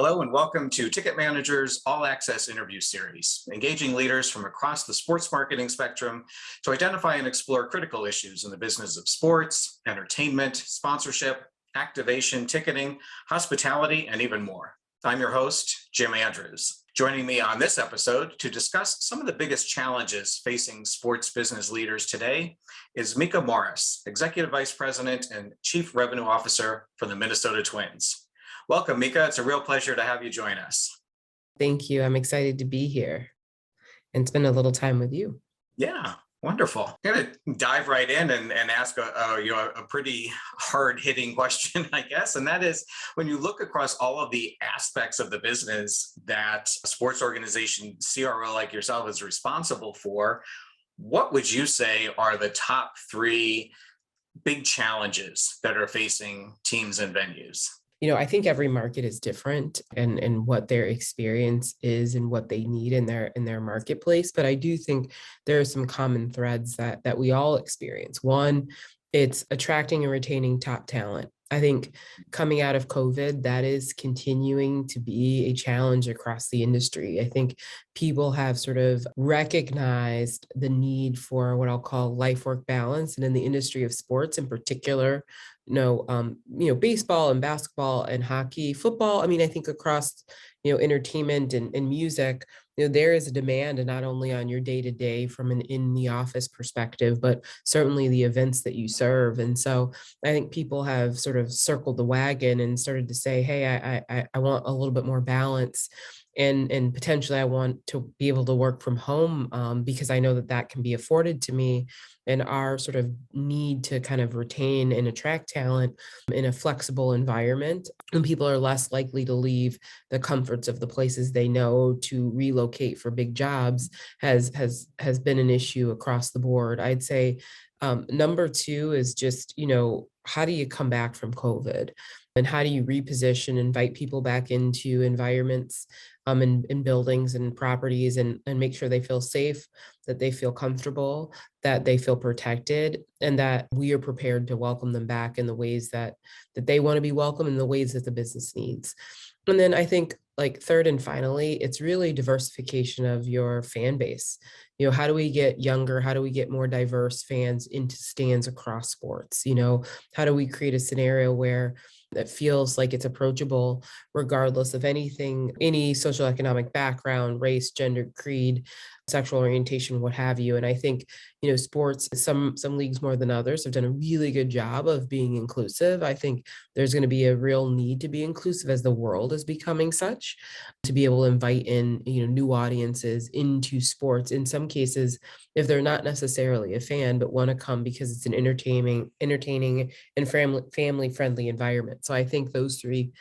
Hello and welcome to Ticket Manager's All Access interview series, engaging leaders from across the sports marketing spectrum to identify and explore critical issues in the business of sports, entertainment, sponsorship, activation, ticketing, hospitality, and even more. I'm your host, Jim Andrews. Joining me on this episode to discuss some of the biggest challenges facing sports business leaders today is Meka Morris, Executive Vice President and Chief Revenue Officer for the Minnesota Twins. Welcome, Meka. It's a real pleasure to have you join us. Thank you. I'm excited to be here and spend a little time with you. Yeah, wonderful. I'm going to dive right in and ask a pretty hard-hitting question, I guess, and that is, when you look across all of the aspects of the business that a sports organization, CRO like yourself, is responsible for, what would you say are the top three big challenges that are facing teams and venues? I think every market is different and what their experience is and what they need in their marketplace. But I do think there are some common threads that we all experience. One, it's attracting and retaining top talent. I think coming out of COVID, that is continuing to be a challenge across the industry. I think people have sort of recognized the need for what I'll call life-work balance. And in the industry of sports in particular, baseball and basketball and hockey, football. I mean, I think across, entertainment and music, there is a demand, and not only on your day-to-day from an in the office perspective, but certainly the events that you serve. And so I think people have sort of circled the wagon and started to say, hey, I want a little bit more balance. And potentially I want to be able to work from home because I know that can be afforded to me. And our sort of need to kind of retain and attract talent in a flexible environment. And people are less likely to leave the comforts of the places they know to relocate for big jobs has been an issue across the board. I'd say number two is just, how do you come back from COVID? And how do you reposition, invite people back into environments in buildings and properties and make sure they feel safe, that they feel comfortable, that they feel protected, and that we are prepared to welcome them back in the ways that they want to be welcomed, in the ways that the business needs. And then I think, like, third and finally, it's really diversification of your fan base. How do we get younger? How do we get more diverse fans into stands across sports? How do we create a scenario where that feels like it's approachable regardless of anything, any socioeconomic background, race, gender, creed, sexual orientation, what have you. And I think, sports, some leagues more than others have done a really good job of being inclusive. I think there's going to be a real need to be inclusive as the world is becoming such, to be able to invite in, new audiences into sports. In some cases, if they're not necessarily a fan, but want to come because it's an entertaining and family-friendly environment. So I think those three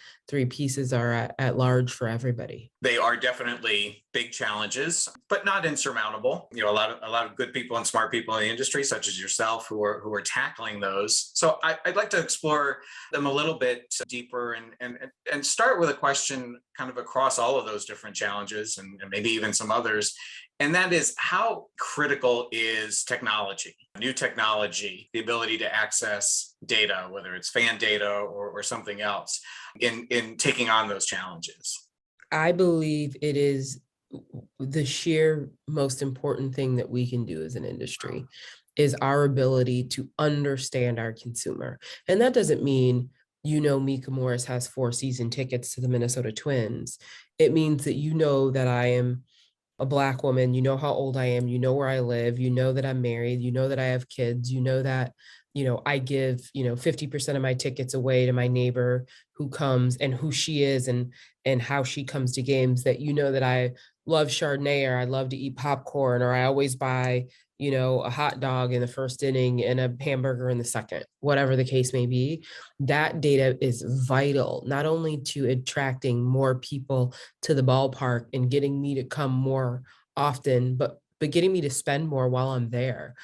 pieces are at large for everybody. They are definitely big challenges, but not insurmountable. A lot of good people and smart people in the industry, such as yourself, who are tackling those. So I'd like to explore them a little bit deeper and start with a question kind of across all of those different challenges and maybe even some others. And that is, how critical is technology, new technology, the ability to access data, whether it's fan data or something else, in taking on those challenges? I believe it is the sheer most important thing that we can do as an industry is our ability to understand our consumer. And that doesn't mean, Meka Morris has 4 season tickets to the Minnesota Twins. It means that that I am a Black woman, how old I am, where I live, that I'm married, that I have kids, that, I give, 50% of my tickets away to my neighbor who comes, and who she is and how she comes to games, that, that I love Chardonnay, or I love to eat popcorn, or I always buy, a hot dog in the first inning and a hamburger in the second, whatever the case may be. That data is vital, not only to attracting more people to the ballpark and getting me to come more often, but getting me to spend more while I'm there.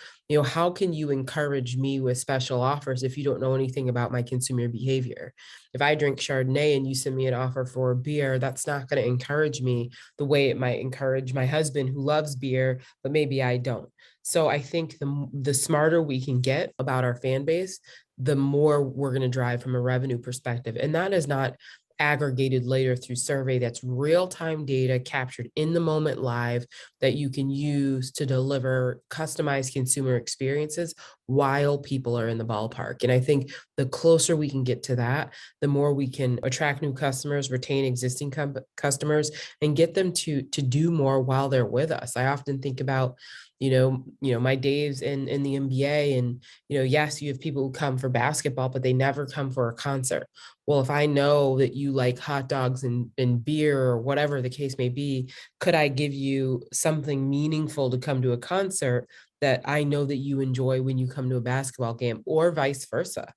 How can you encourage me with special offers if you don't know anything about my consumer behavior? If I drink Chardonnay and you send me an offer for a beer, that's not going to encourage me the way it might encourage my husband, who loves beer, but maybe I don't. So I think the smarter we can get about our fan base, the more we're going to drive from a revenue perspective. And that is not aggregated later through survey. That's real-time data captured in the moment live that you can use to deliver customized consumer experiences while people are in the ballpark. And I think the closer we can get to that, the more we can attract new customers, retain existing customers, and get them to do more while they're with us. I often think about, my days in the NBA, and yes, you have people who come for basketball, but they never come for a concert. Well, if I know that you like hot dogs and beer or whatever the case may be, could I give you something meaningful to come to a concert that I know that you enjoy when you come to a basketball game, or vice versa?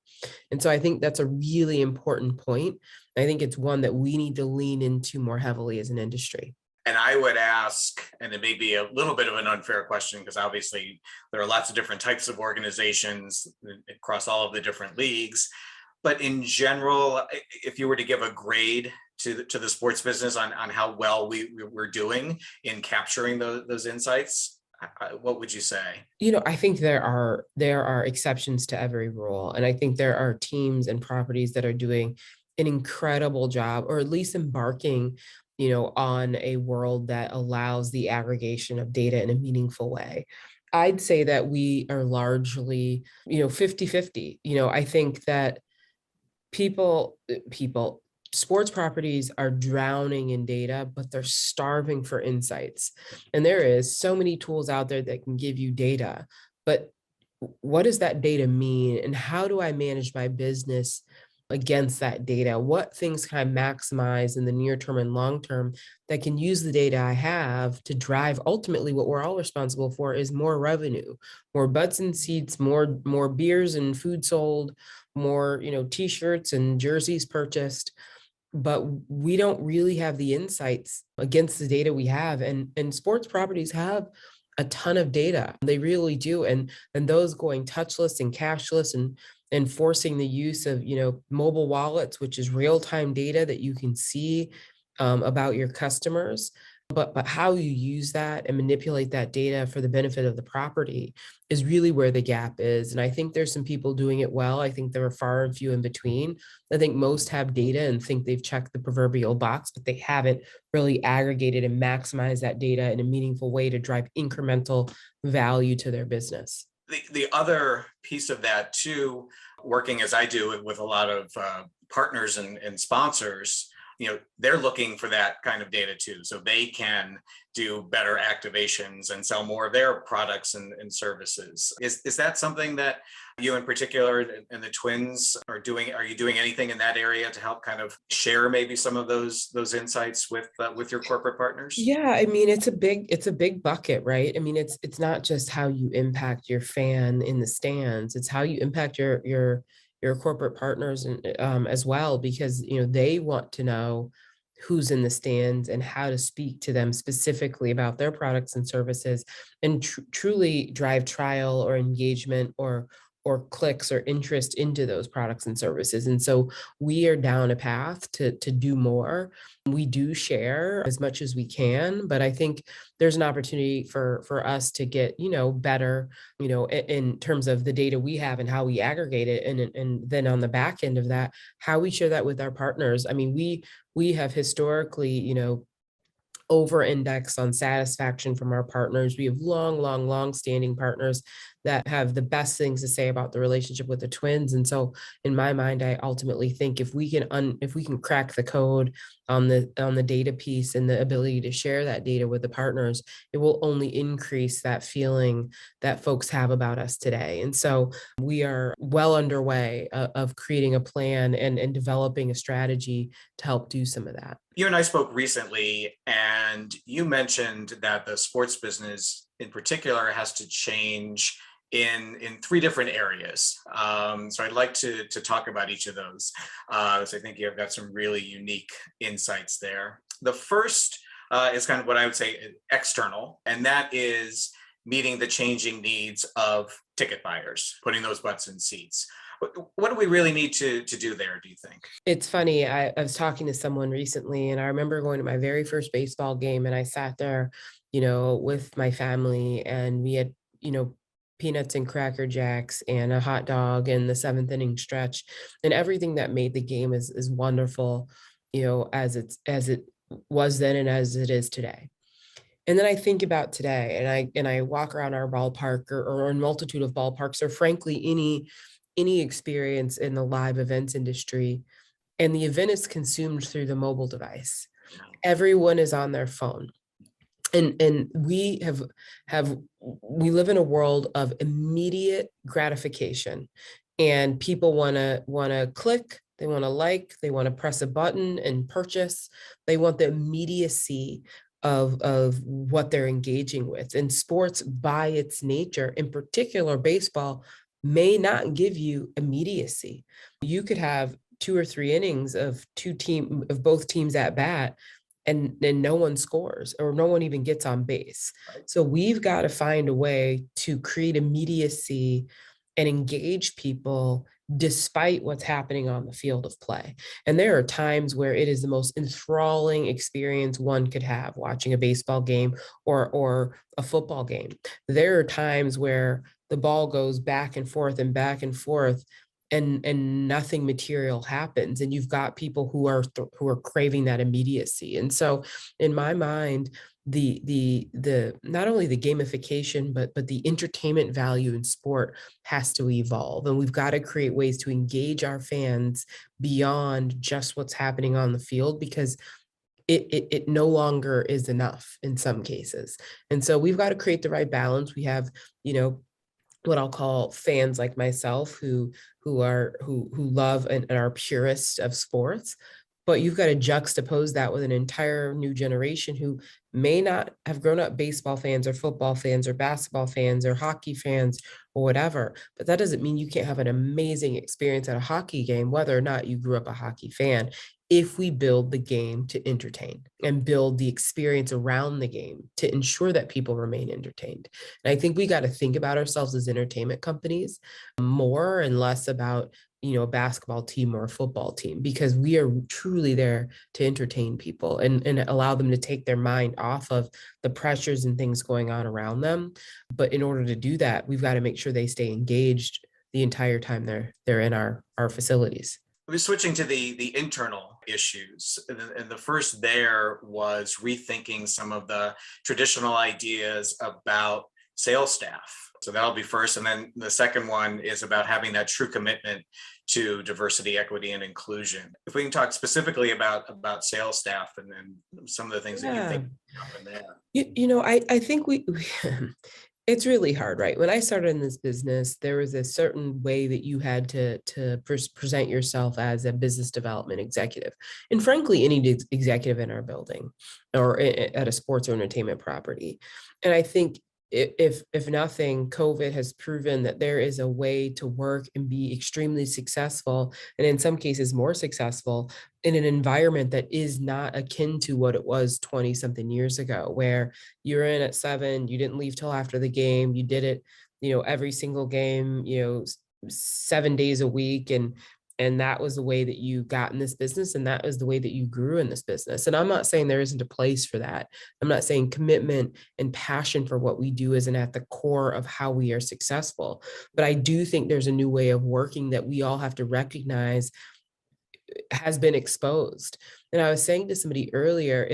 And so I think that's a really important point. I think it's one that we need to lean into more heavily as an industry. And I would ask, and it may be a little bit of an unfair question, because obviously there are lots of different types of organizations across all of the different leagues. But in general, if you were to give a grade to the sports business on how well we're doing in capturing those insights, what would you say? I think there are exceptions to every rule. And I think there are teams and properties that are doing an incredible job, or at least embarking on a world that allows the aggregation of data in a meaningful way. I'd say that we are largely, 50-50. I think that people, sports properties are drowning in data, but they're starving for insights. And there is so many tools out there that can give you data, but what does that data mean? And how do I manage my business against that data? What things can I maximize in the near term and long term that can use the data I have to drive ultimately what we're all responsible for is more revenue, more butts and seats, more beers and food sold, more, t-shirts and jerseys purchased. But we don't really have the insights against the data we have. And sports properties have a ton of data. They really do. And those going touchless and cashless, and forcing the use of, mobile wallets, which is real-time data that you can see about your customers. But how you use that and manipulate that data for the benefit of the property is really where the gap is. And I think there's some people doing it well. I think there are far and few in between. I think most have data and think they've checked the proverbial box, but they haven't really aggregated and maximized that data in a meaningful way to drive incremental value to their business. The other piece of that too, working as I do with a lot of partners and sponsors, they're looking for that kind of data too, so they can do better activations and sell more of their products and services. Is that something that you in particular and the Twins are doing? Are you doing anything in that area to help kind of share maybe some of those insights with your corporate partners? Yeah, I mean, it's a big bucket, right? I mean, it's not just how you impact your fan in the stands, it's how you impact your corporate partners and as well, because they want to know who's in the stands and how to speak to them specifically about their products and services, and truly drive trial or engagement or clicks or interest into those products and services. And so we are down a path to do more. We do share as much as we can, but I think there's an opportunity for us to get, better, in terms of the data we have and how we aggregate it. And then on the back end of that, how we share that with our partners. I mean, we have historically, over index on satisfaction from our partners. We have long standing partners that have the best things to say about the relationship with the Twins. And so in my mind, I ultimately think if we can crack the code on the data piece and the ability to share that data with the partners, it will only increase that feeling that folks have about us today. And so we are well underway of creating a plan and developing a strategy to help do some of that. You and I spoke recently, and you mentioned that the sports business in particular has to change in three different areas. So I'd like to talk about each of those. So I think you've got some really unique insights there. The first is kind of what I would say external, and that is meeting the changing needs of ticket buyers, putting those butts in seats. What do we really need to do there, do you think? It's funny. I was talking to someone recently, and I remember going to my very first baseball game, and I sat there, with my family, and we had, peanuts and Cracker Jacks and a hot dog and the seventh inning stretch, and everything that made the game is wonderful. as it was then and as it is today. And then I think about today, and I walk around our ballpark, or a multitude of ballparks, or frankly any experience in the live events industry, and the event is consumed through the mobile device. Everyone is on their phone. And have we live in a world of immediate gratification, and people want to click, they want to like, they want to press a button and purchase. They want the immediacy of what they're engaging with. And sports, by its nature, in particular baseball, may not give you immediacy. You could have 2 or 3 innings of both teams at bat, and no one scores, or no one even gets on base. So we've got to find a way to create immediacy and engage people despite what's happening on the field of play. And there are times where it is the most enthralling experience one could have watching a baseball game or a football game. There are times where the ball goes back and forth and back and forth, and nothing material happens, and you've got people who are craving that immediacy. And so in my mind, the not only the gamification, but the entertainment value in sport has to evolve, and we've got to create ways to engage our fans beyond just what's happening on the field, because it no longer is enough in some cases. And so we've got to create the right balance. We have, what I'll call fans like myself who love and are purists of sports, but you've got to juxtapose that with an entire new generation who may not have grown up baseball fans or football fans or basketball fans or hockey fans or whatever. But that doesn't mean you can't have an amazing experience at a hockey game, whether or not you grew up a hockey fan, if we build the game to entertain and build the experience around the game to ensure that people remain entertained. And I think we got to think about ourselves as entertainment companies more and less about, a basketball team or a football team, because we are truly there to entertain people and allow them to take their mind off of the pressures and things going on around them. But in order to do that, we've got to make sure they stay engaged the entire time they're in our facilities. We're switching to the internal issues. And the first there was rethinking some of the traditional ideas about sales staff. So that'll be first. And then the second one is about having that true commitment to diversity, equity, and inclusion. If we can talk specifically about sales staff and then some of the things that you think happen there. I think we it's really hard, right? When I started in this business, there was a certain way that you had to present yourself as a business development executive. And frankly, any executive in our building or at a sports or entertainment property. And I think if nothing, COVID has proven that there is a way to work and be extremely successful, and in some cases more successful, in an environment that is not akin to what it was 20 something years ago, where you're in at 7, you didn't leave till after the game, you did it, every single game, 7 days a week. And that was the way that you got in this business. And that was the way that you grew in this business. And I'm not saying there isn't a place for that. I'm not saying commitment and passion for what we do isn't at the core of how we are successful. But I do think there's a new way of working that we all have to recognize has been exposed. And I was saying to somebody earlier,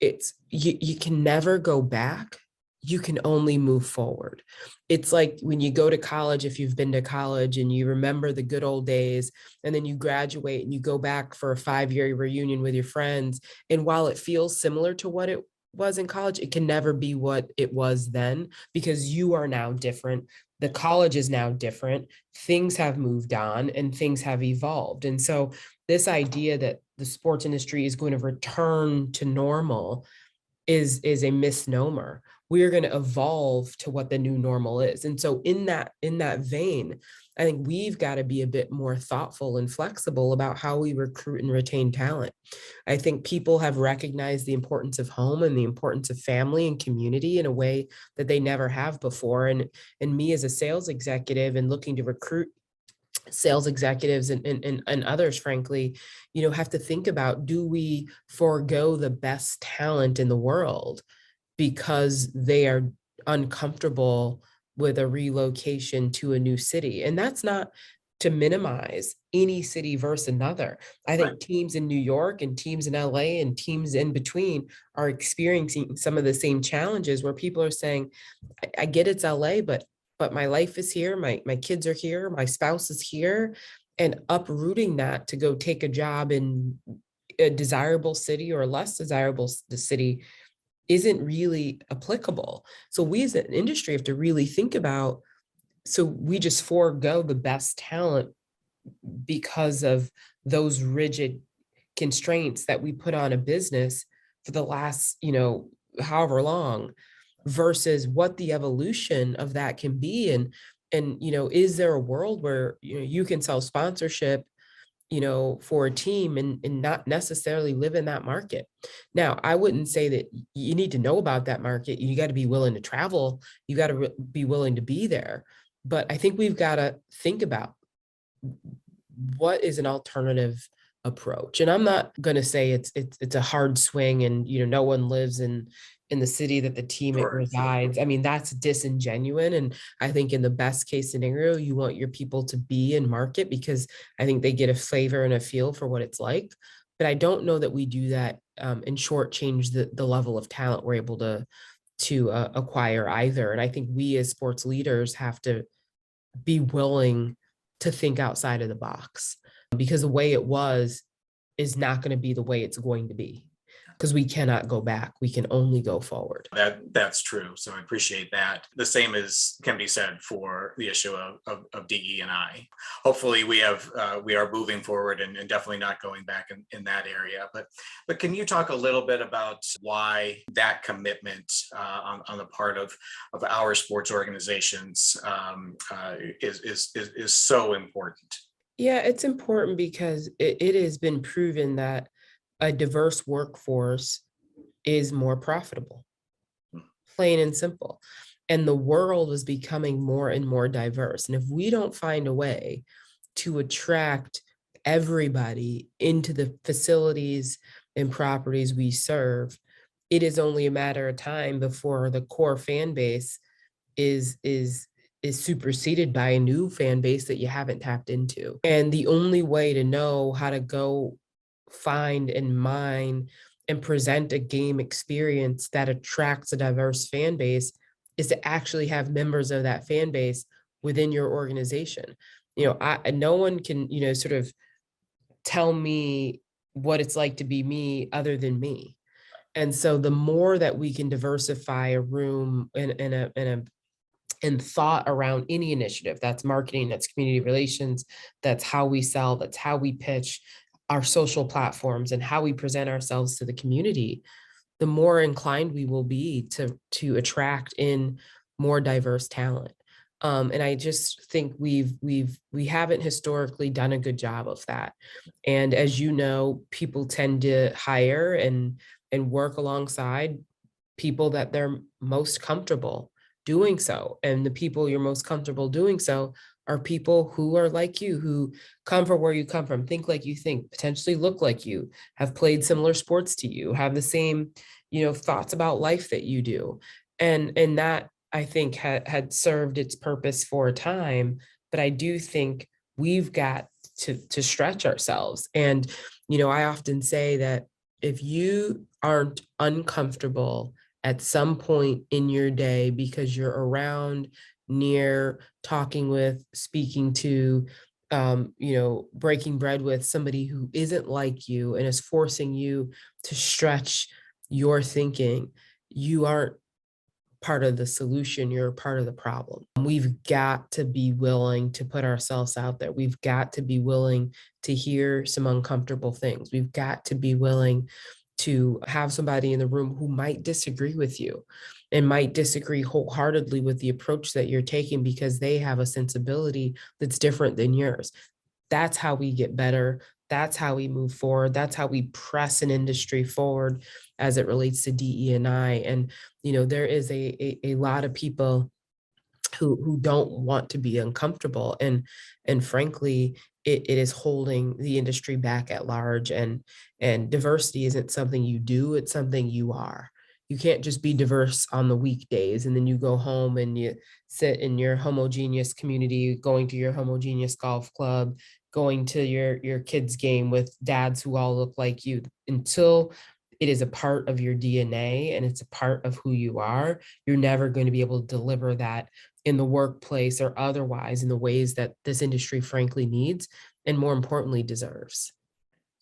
you can never go back. You can only move forward. It's like when you go to college, if you've been to college and you remember the good old days, and then you graduate and you go back for a 5-year reunion with your friends. And while it feels similar to what it was in college, it can never be what it was then, because you are now different. The college is now different. Things have moved on and things have evolved. And so this idea that the sports industry is going to return to normal is a misnomer. We are going to evolve to what the new normal is. And so in that vein, I think we've got to be a bit more thoughtful and flexible about how we recruit and retain talent. I think people have recognized the importance of home and the importance of family and community in a way that they never have before. And me as a sales executive and looking to recruit sales executives and others, frankly, have to think about, do we forego the best talent in the world because they are uncomfortable with a relocation to a new city? And that's not to minimize any city versus another. I Right. think teams in New York and teams in LA and teams in between are experiencing some of the same challenges where people are saying, I get it's LA, but my life is here, my kids are here, my spouse is here, and uprooting that to go take a job in a desirable city or a less desirable city isn't really applicable. So we as an industry have to really think about, so we just forego the best talent because of those rigid constraints that we put on a business for the last, however long, versus what the evolution of that can be. And is there a world where you can sell sponsorship for a team and not necessarily live in that market? Now, I wouldn't say that you need to know about that market. You got to be willing to travel. You got to be willing to be there. But I think we've got to think about what is an alternative approach. And I'm not going to say it's a hard swing and no one lives in the city that the team it Sure. resides. I mean, that's disingenuous. And I think in the best case scenario, you want your people to be in market because I think they get a flavor and a feel for what it's like. But I don't know that we do that and shortchange the level of talent we're able to acquire either. And I think we as sports leaders have to be willing to think outside of the box, because the way it was is not going to be the way it's going to be, because we cannot go back. We can only go forward. That's true. So I appreciate that. The same can be said for the issue of DE&I. Hopefully we are moving forward and definitely not going back in that area. But can you talk a little bit about why that commitment on the part of our sports organizations is so important? Yeah, it's important because it has been proven that a diverse workforce is more profitable, plain and simple. And the world is becoming more and more diverse. And if we don't find a way to attract everybody into the facilities and properties we serve, it is only a matter of time before the core fan base is superseded by a new fan base that you haven't tapped into. And the only way to know how to go find and mine and present a game experience that attracts a diverse fan base is to actually have members of that fan base within your organization. No one can, sort of tell me what it's like to be me other than me. And so the more that we can diversify a room and thought around any initiative, that's marketing, that's community relations, that's how we sell, that's how we pitch our social platforms and how we present ourselves to the community, the more inclined we will be to attract in more diverse talent. And I just think we haven't historically done a good job of that. And as you know, people tend to hire and work alongside people that they're most comfortable doing so. And the people you're most comfortable doing so are people who are like you, who come from where you come from, think like you think, potentially look like you, have played similar sports to you, have the same, thoughts about life that you do. And that, I think, had served its purpose for a time. But I do think we've got to stretch ourselves. And, I often say that if you aren't uncomfortable at some point in your day because you're around, near, talking with, speaking to, breaking bread with somebody who isn't like you and is forcing you to stretch your thinking, you aren't part of the solution, you're part of the problem. We've got to be willing to put ourselves out there. We've got to be willing to hear some uncomfortable things. We've got to be willing to have somebody in the room who might disagree with you and might disagree wholeheartedly with the approach that you're taking because they have a sensibility that's different than yours. That's how we get better. That's how we move forward. That's how we press an industry forward as it relates to DE&I. And, there is a lot of people who don't want to be uncomfortable. And frankly, it is holding the industry back at large. And diversity isn't something you do, it's something you are. You can't just be diverse on the weekdays and then you go home and you sit in your homogeneous community, going to your homogeneous golf club, going to your kids' game with dads who all look like you. Until it is a part of your DNA and it's a part of who you are, you're never going to be able to deliver that in the workplace or otherwise in the ways that this industry frankly needs and more importantly deserves.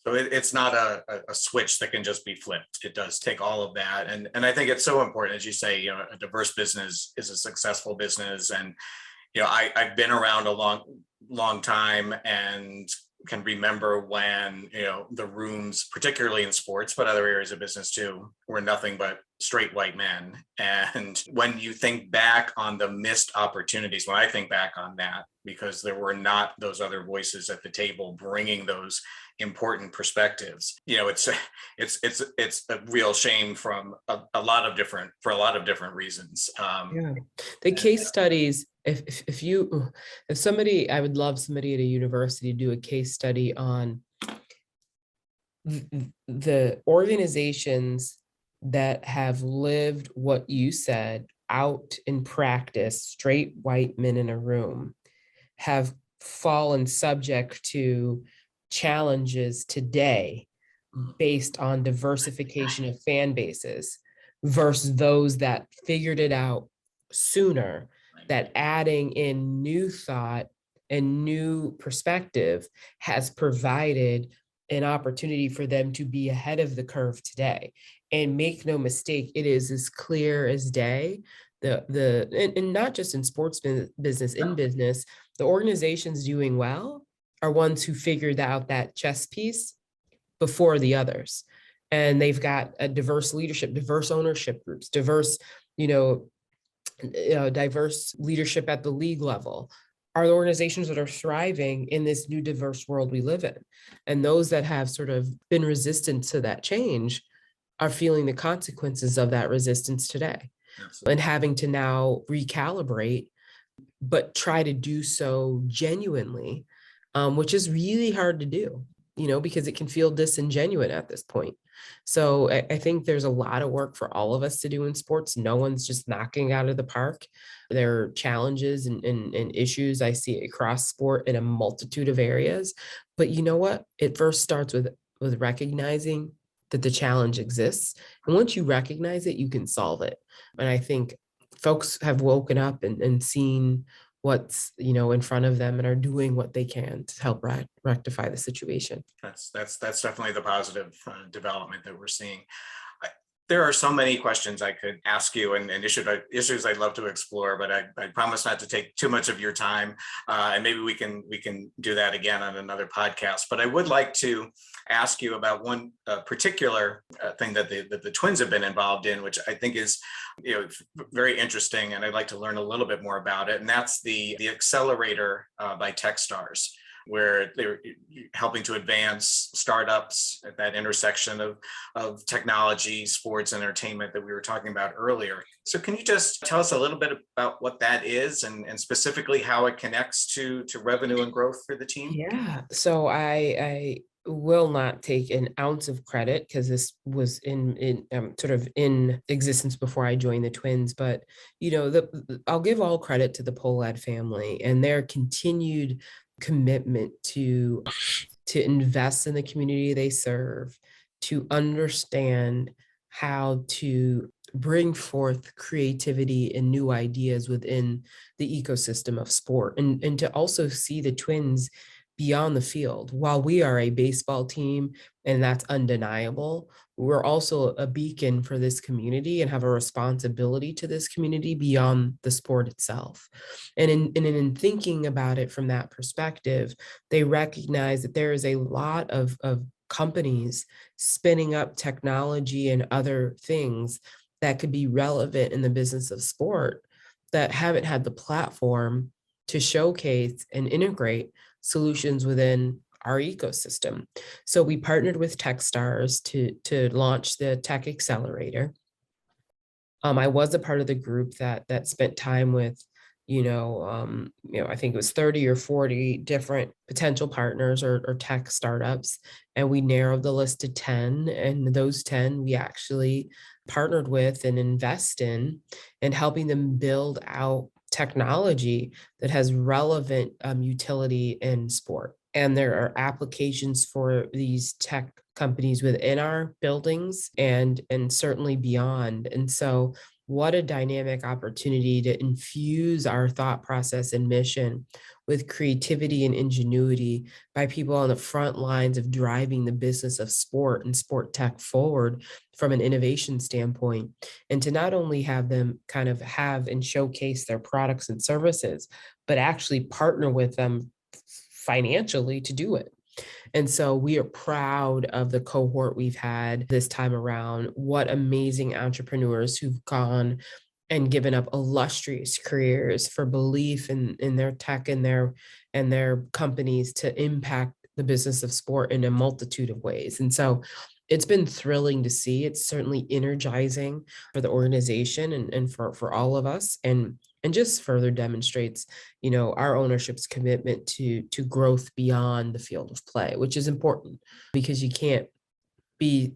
So it's not a switch that can just be flipped. It does take all of that. And I think it's so important, as you say, a diverse business is a successful business. And, I've been around a long time and can remember when, the rooms, particularly in sports, but other areas of business too, were nothing but straight white men. And when you think back on the missed opportunities, when I think back on that, because there were not those other voices at the table bringing those important perspectives, it's a real shame from a lot of different reasons. Yeah, the case studies. If somebody, I would love somebody at a university to do a case study on the organizations that have lived what you said out in practice, straight white men in a room, have fallen subject to challenges today based on diversification of fan bases versus those that figured it out sooner, that adding in new thought and new perspective has provided an opportunity for them to be ahead of the curve today. And make no mistake, it is as clear as day. And not just in sports business, in business, the organizations doing well are ones who figured out that chess piece before the others. And they've got a diverse leadership, diverse ownership groups, diverse leadership at the league level, are the organizations that are thriving in this new diverse world we live in. And those that have sort of been resistant to that change are feeling the consequences of that resistance today. Absolutely. And having to now recalibrate, but try to do so genuinely, which is really hard to do, because it can feel disingenuous at this point. So I think there's a lot of work for all of us to do in sports. No one's just knocking out of the park. There are challenges and issues I see across sport in a multitude of areas. But you know what? It first starts with recognizing that the challenge exists. And once you recognize it, you can solve it. And I think folks have woken up and seen what's in front of them and are doing what they can to help rectify the situation. That's definitely the positive development that we're seeing. There are so many questions I could ask you and issues I'd love to explore, but I promise not to take too much of your time. And maybe we can do that again on another podcast. But I would like to ask you about one particular thing that the Twins have been involved in, which I think is very interesting, and I'd like to learn a little bit more about it. And that's the Accelerator by Techstars, where they're helping to advance startups at that intersection of technology, sports, and entertainment that we were talking about earlier. So can you just tell us a little bit about what that is and specifically how it connects to revenue and growth for the team? Yeah, so I will not take an ounce of credit because this was in sort of in existence before I joined the Twins. But I'll give all credit to the Pohlad family and their continued commitment to invest in the community they serve, to understand how to bring forth creativity and new ideas within the ecosystem of sport, and to also see the Twins beyond the field. While we are a baseball team, and that's undeniable, we're also a beacon for this community and have a responsibility to this community beyond the sport itself. And in thinking about it from that perspective, they recognize that there is a lot of companies spinning up technology and other things that could be relevant in the business of sport that haven't had the platform to showcase and integrate solutions within our ecosystem. So we partnered with Techstars to launch the Tech Accelerator. I was a part of the group that spent time with, I think it was 30 or 40 different potential partners or tech startups, and we narrowed the list to 10. And those 10, we actually partnered with and invest in, and helping them build out technology that has relevant utility in sport. And there are applications for these tech companies within our buildings and certainly beyond. And so what a dynamic opportunity to infuse our thought process and mission with creativity and ingenuity by people on the front lines of driving the business of sport and sport tech forward from an innovation standpoint. And to not only have them kind of have and showcase their products and services, but actually partner with them financially to do it. And so we are proud of the cohort we've had this time around. What amazing entrepreneurs who've gone and given up illustrious careers for belief in their tech and their companies to impact the business of sport in a multitude of ways. And so it's been thrilling to see. It's certainly energizing for the organization and for all of us. And just further demonstrates, our ownership's commitment to growth beyond the field of play, which is important because you can't be,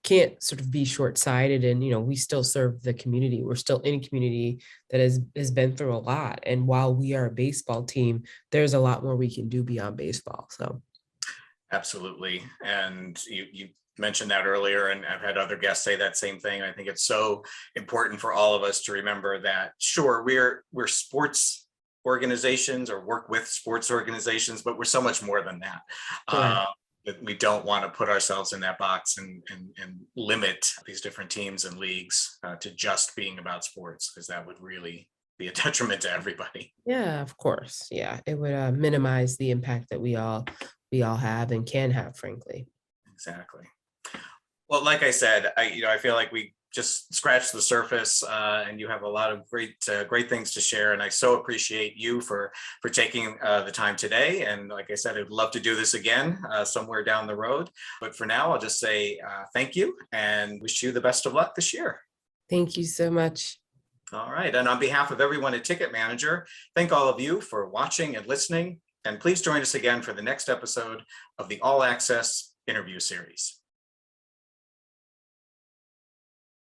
can't sort of be short-sighted. And, we still serve the community. We're still in a community that has been through a lot. And while we are a baseball team, there's a lot more we can do beyond baseball. So Absolutely. And you mentioned that earlier, and I've had other guests say that same thing. I think it's so important for all of us to remember that, sure, we're sports organizations or work with sports organizations, but we're so much more than that. yeah. That we don't want to put ourselves in that box and limit these different teams and leagues to just being about sports, because that would really be a detriment to everybody. Yeah, of course. Yeah, it would minimize the impact that we all have and can have, frankly. Exactly. Well, like I said, I feel like we just scratched the surface, and you have a lot of great things to share. And I so appreciate you for taking the time today. And like I said, I'd love to do this again somewhere down the road. But for now, I'll just say thank you and wish you the best of luck this year. Thank you so much. All right. And on behalf of everyone at Ticket Manager, thank all of you for watching and listening. And please join us again for the next episode of the All Access interview series.